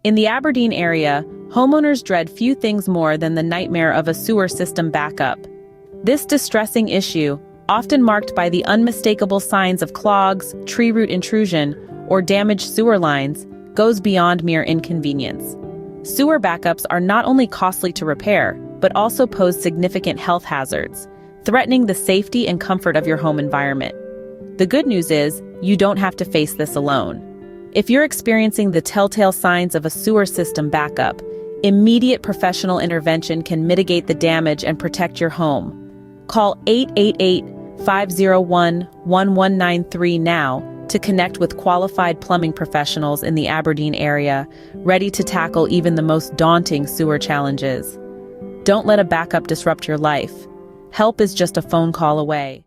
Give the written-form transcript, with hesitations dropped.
In the Aberdeen area, homeowners dread few things more than the nightmare of a sewer system backup. This distressing issue, often marked by the unmistakable signs of clogs, tree root intrusion, or damaged sewer lines, goes beyond mere inconvenience. Sewer backups are not only costly to repair, but also pose significant health hazards, threatening the safety and comfort of your home environment. The good news is, you don't have to face this alone. If you're experiencing the telltale signs of a sewer system backup, immediate professional intervention can mitigate the damage and protect your home. Call 888-501-1193 now to connect with qualified plumbing professionals in the Aberdeen area, ready to tackle even the most daunting sewer challenges. Don't let a backup disrupt your life. Help is just a phone call away.